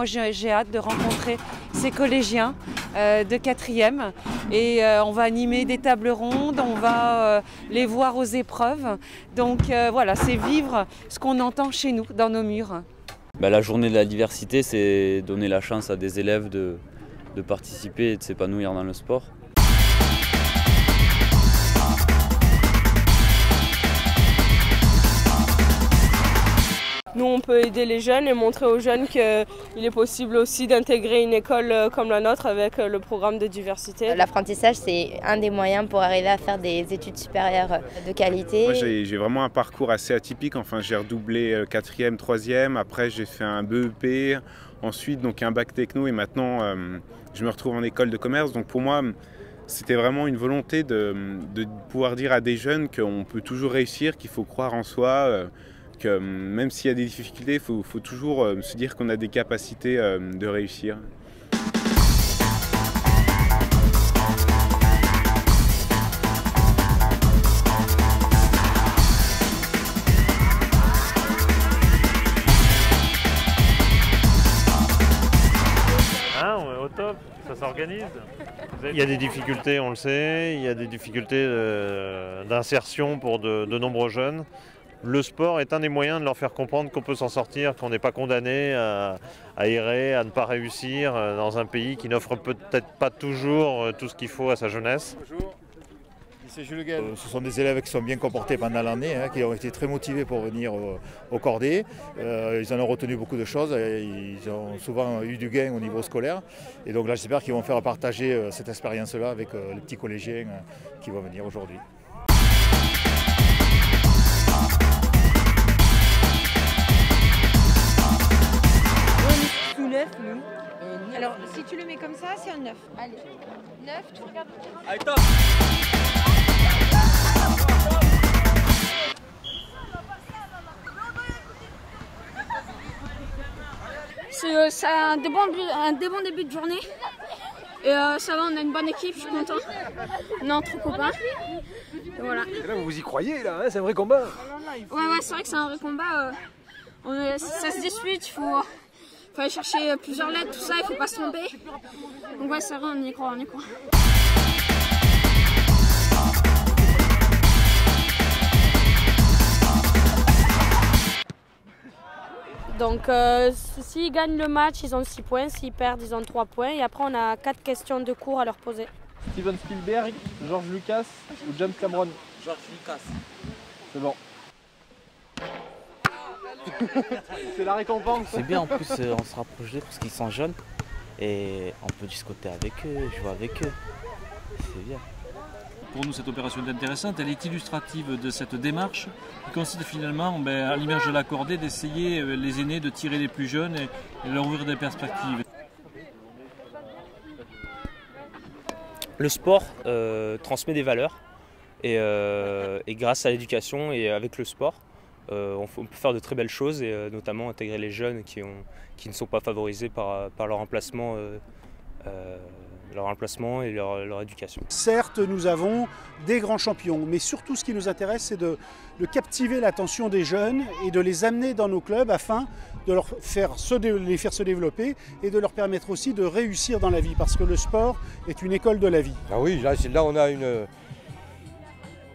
moi j'ai hâte de rencontrer ces collégiens de 4e et on va animer des tables rondes, on va les voir aux épreuves. Donc voilà, c'est vivre ce qu'on entend chez nous, dans nos murs. La journée de la diversité, c'est donner la chance à des élèves de participer et de s'épanouir dans le sport. Nous, on peut aider les jeunes et montrer aux jeunes qu'il est possible aussi d'intégrer une école comme la nôtre avec le programme de diversité. L'apprentissage, c'est un des moyens pour arriver à faire des études supérieures de qualité. Moi, j'ai vraiment un parcours assez atypique. Enfin, j'ai redoublé 4e, 3e. Après, j'ai fait un BEP. Ensuite, donc un bac techno. Et maintenant, je me retrouve en école de commerce. Donc pour moi, c'était vraiment une volonté de pouvoir dire à des jeunes qu'on peut toujours réussir, qu'il faut croire en soi. Que même s'il y a des difficultés, il faut toujours se dire qu'on a des capacités de réussir. On est au top, ça s'organise. Il y a des difficultés, on le sait, il y a des difficultés d'insertion pour de nombreux jeunes. Le sport est un des moyens de leur faire comprendre qu'on peut s'en sortir, qu'on n'est pas condamné à errer, à ne pas réussir dans un pays qui n'offre peut-être pas toujours tout ce qu'il faut à sa jeunesse. Bonjour, lycée Jules Guel. Ce sont des élèves qui sont bien comportés pendant l'année, qui ont été très motivés pour venir au Cordées. Ils en ont retenu beaucoup de choses, ils ont souvent eu du gain au niveau scolaire. Et donc là, j'espère qu'ils vont faire partager cette expérience-là avec les petits collégiens qui vont venir aujourd'hui. Alors, si tu le mets comme ça, c'est un 9. Allez, 9, tu regardes. Allez, top! C'est un des bons débuts de journée. Et ça va, on a une bonne équipe, je suis content. On est entre copains. Et voilà. Et là, vous y croyez, là, hein, c'est un vrai combat. Ouais, c'est vrai que c'est un vrai combat. Ça se dispute, il faut aller chercher plusieurs lettres, tout ça, il faut pas se tromper. Donc ouais, c'est vrai, on y croit, Donc s'ils gagnent le match, ils ont 6 points, s'ils perdent, ils ont 3 points. Et après, on a 4 questions de cours à leur poser. Steven Spielberg, George Lucas ou James Cameron? George Lucas. C'est bon. C'est la récompense. C'est bien, en plus on se rapproche d'eux parce qu'ils sont jeunes et on peut discuter avec eux, jouer avec eux. C'est bien. Pour nous, cette opération est intéressante. Elle est illustrative de cette démarche qui consiste finalement, à l'image de la cordée, d'essayer les aînés de tirer les plus jeunes et leur ouvrir des perspectives. Le sport transmet des valeurs et grâce à l'éducation et avec le sport, on peut faire de très belles choses et notamment intégrer les jeunes qui ne sont pas favorisés par leur emplacement et leur éducation. Certes, nous avons des grands champions, mais surtout ce qui nous intéresse, c'est de captiver l'attention des jeunes et de les amener dans nos clubs afin de les faire se développer et de leur permettre aussi de réussir dans la vie, parce que le sport est une école de la vie. Ah oui, là on a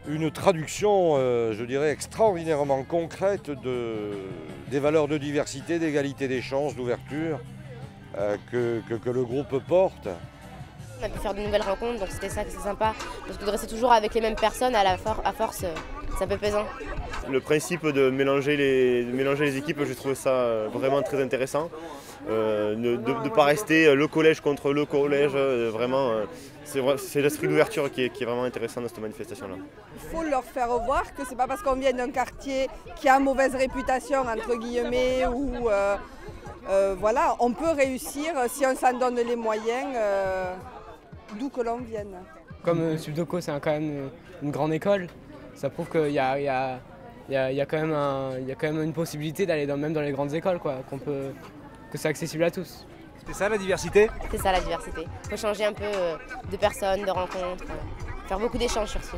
une traduction, je dirais, extraordinairement concrète des valeurs de diversité, d'égalité des chances, d'ouverture que le groupe porte. On a pu faire de nouvelles rencontres, donc c'était ça qui est sympa. Parce que de rester toujours avec les mêmes personnes, à force, c'est un peu pesant. Le principe de mélanger les équipes, je trouve ça vraiment très intéressant. De ne pas rester le collège contre le collège, vraiment, c'est l'esprit d'ouverture qui est vraiment intéressant dans cette manifestation-là. Il faut leur faire voir que c'est pas parce qu'on vient d'un quartier qui a mauvaise réputation, entre guillemets, ou voilà, on peut réussir si on s'en donne les moyens, d'où que l'on vienne. Comme Subdoco, c'est quand même une grande école, ça prouve qu'il y a quand même une possibilité d'aller même dans les grandes écoles, quoi, que c'est accessible à tous. C'est ça la diversité? C'est ça la diversité. Il faut changer un peu de personnes, de rencontres, faire beaucoup d'échanges surtout.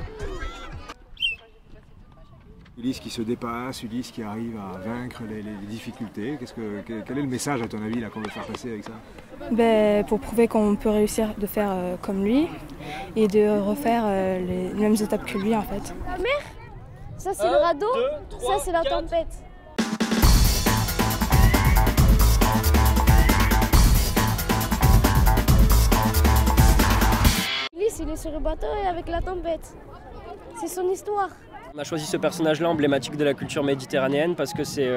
Ulysse qui se dépasse, Ulysse qui arrive à vaincre les difficultés. Quel est le message à ton avis qu'on veut faire passer avec ça? Pour prouver qu'on peut réussir de faire comme lui et de refaire les mêmes étapes que lui en fait. La mer, ça c'est le radeau, ça c'est la tempête. Ulysse il est sur le bateau et avec la tempête. C'est son histoire. On a choisi ce personnage-là emblématique de la culture méditerranéenne parce que c'est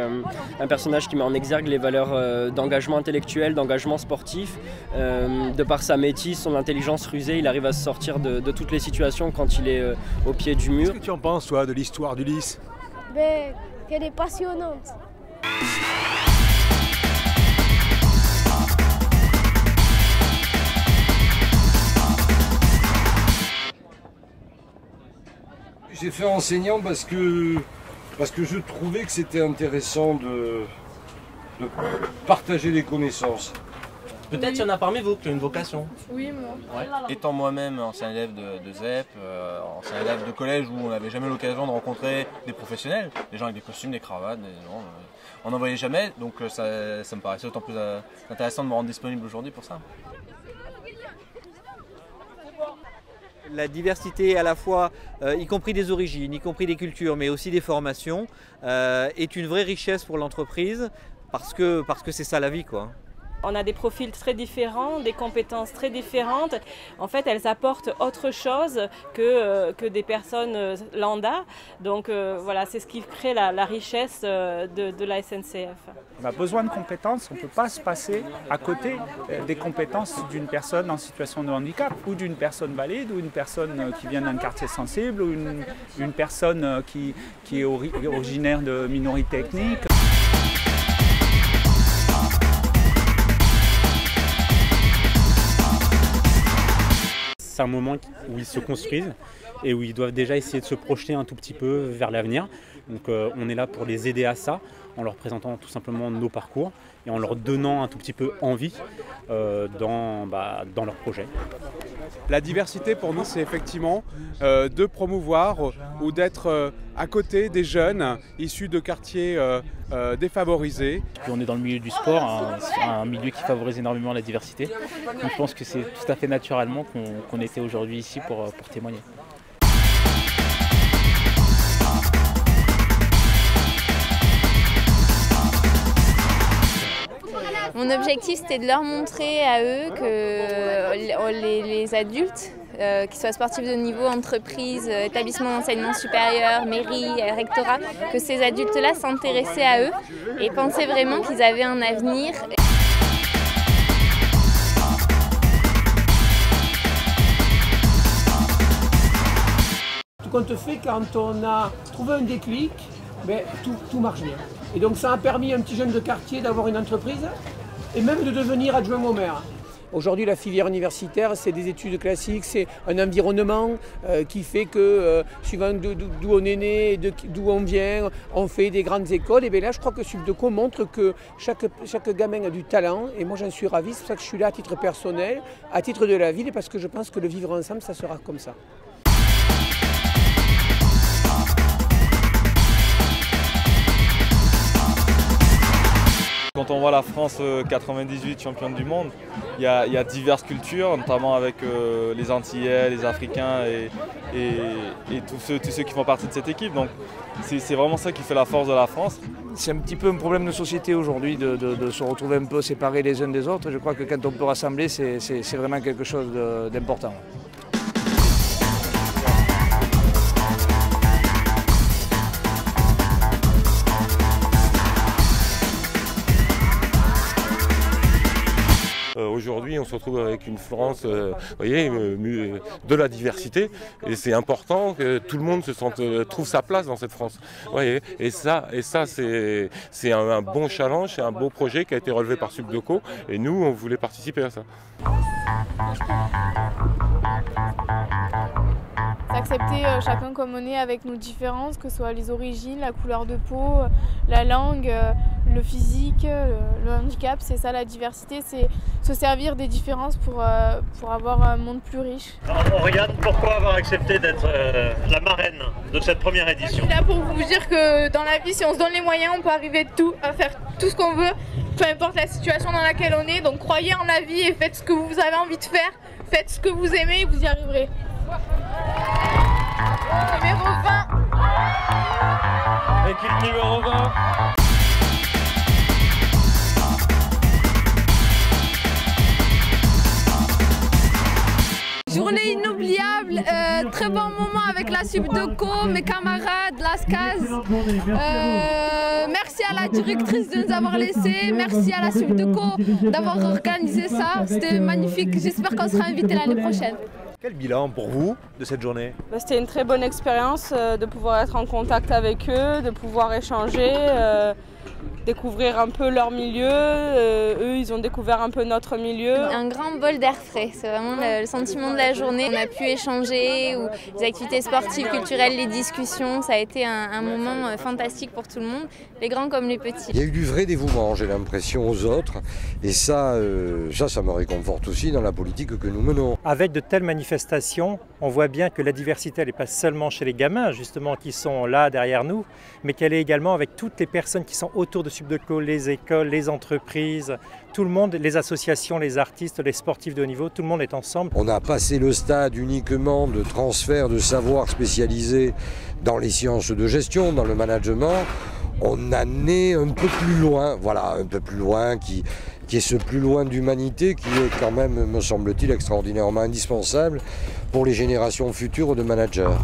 un personnage qui met en exergue les valeurs d'engagement intellectuel, d'engagement sportif. De par sa métisse, son intelligence rusée, il arrive à se sortir de toutes les situations quand il est au pied du mur. Qu'est-ce que tu en penses, toi, de l'histoire d'Ulysse? Qu'elle est passionnante. J'ai fait enseignant parce que je trouvais que c'était intéressant de partager les connaissances. Peut-être il y en a parmi vous qui ont une vocation. Oui, moi. Ouais. Étant moi-même ancien élève de ZEP, ancien élève de collège où on n'avait jamais l'occasion de rencontrer des professionnels, des gens avec des costumes, des cravates, on n'en voyait jamais, donc ça me paraissait d'autant plus intéressant de me rendre disponible aujourd'hui pour ça. La diversité à la fois, y compris des origines, y compris des cultures, mais aussi des formations, est une vraie richesse pour l'entreprise parce que c'est ça la vie, quoi. On a des profils très différents, des compétences très différentes. En fait, elles apportent autre chose que des personnes lambda. Donc voilà, c'est ce qui crée la richesse de la SNCF. On a besoin de compétences, on ne peut pas se passer à côté des compétences d'une personne en situation de handicap ou d'une personne valide ou une personne qui vient d'un quartier sensible ou une personne qui est originaire de minorités ethniques. C'est un moment où ils se construisent et où ils doivent déjà essayer de se projeter un tout petit peu vers l'avenir. Donc on est là pour les aider à ça, en leur présentant tout simplement nos parcours et en leur donnant un tout petit peu envie dans leur projet. La diversité pour nous, c'est effectivement de promouvoir ou d'être à côté des jeunes issus de quartiers défavorisés. Puis on est dans le milieu du sport, un milieu qui favorise énormément la diversité. Donc je pense que c'est tout à fait naturellement qu'on était aujourd'hui ici pour témoigner. Mon objectif, c'était de leur montrer à eux que les adultes, qu'ils soient sportifs de haut niveau, entreprises, établissements d'enseignement supérieur, mairie, rectorat, que ces adultes-là s'intéressaient à eux et pensaient vraiment qu'ils avaient un avenir. Tout compte fait, quand on a trouvé un déclic, tout marche bien. Et donc ça a permis à un petit jeune de quartier d'avoir une entreprise et même de devenir adjoint au maire. Aujourd'hui, la filière universitaire, c'est des études classiques, c'est un environnement qui fait que, suivant d'où on est né et d'où on vient, on fait des grandes écoles. Et bien là, je crois que Subdeco montre que chaque gamin a du talent. Et moi, j'en suis ravi. C'est pour ça que je suis là à titre personnel, à titre de la ville, et parce que je pense que le vivre ensemble, ça sera comme ça. Quand on voit la France 98 championne du monde, il y a diverses cultures, notamment avec les Antillais, les Africains et tous ceux qui font partie de cette équipe. Donc c'est vraiment ça qui fait la force de la France. C'est un petit peu un problème de société aujourd'hui de se retrouver un peu séparés les uns des autres. Je crois que quand on peut rassembler, c'est vraiment quelque chose d'important. Aujourd'hui, on se retrouve avec une France de la diversité et c'est important que tout le monde trouve sa place dans cette France. Voyez, et ça c'est un bon challenge, c'est un beau projet qui a été relevé par Subdeco et nous, on voulait participer à ça. Ça Accepter chacun comme on est avec nos différences, que ce soit les origines, la couleur de peau, la langue, le physique, le handicap, c'est ça la diversité, c'est se servir des différences pour avoir un monde plus riche. Oriane, pourquoi avoir accepté d'être la marraine de cette première édition? Je suis là pour vous dire que dans la vie, si on se donne les moyens, on peut arriver à faire tout ce qu'on veut, peu importe la situation dans laquelle on est. Donc croyez en la vie et faites ce que vous avez envie de faire, faites ce que vous aimez et vous y arriverez. Numéro 20. Équipe numéro 20. Journée inoubliable, très bon moment avec la Subdeco, mes camarades, la SCAZ. Merci à la directrice de nous avoir laissé, merci à la Subdeco d'avoir organisé ça, c'était magnifique, j'espère qu'on sera invité l'année prochaine. Quel bilan pour vous de cette journée? C'était une très bonne expérience de pouvoir être en contact avec eux, de pouvoir échanger, découvrir un peu leur milieu. Eux, ils ont découvert un peu notre milieu. Un grand bol d'air frais, c'est vraiment le sentiment de la journée. On a pu échanger, ou les activités sportives, culturelles, les discussions. Ça a été un moment fantastique pour tout le monde, les grands comme les petits. Il y a eu du vrai dévouement, j'ai l'impression, aux autres. Et ça me réconforte aussi dans la politique que nous menons. Avec de telles manifestations, on voit bien que la diversité, elle n'est pas seulement chez les gamins, justement, qui sont là derrière nous, mais qu'elle est également avec toutes les personnes qui sont autour de Subdeco, les écoles, les entreprises, tout le monde, les associations, les artistes, les sportifs de haut niveau, tout le monde est ensemble. On a passé le stade uniquement de transfert de savoir spécialisé dans les sciences de gestion, dans le management. On en est un peu plus loin, voilà, un peu plus loin, qui est ce plus loin d'humanité qui est quand même, me semble-t-il, extraordinairement indispensable pour les générations futures de managers.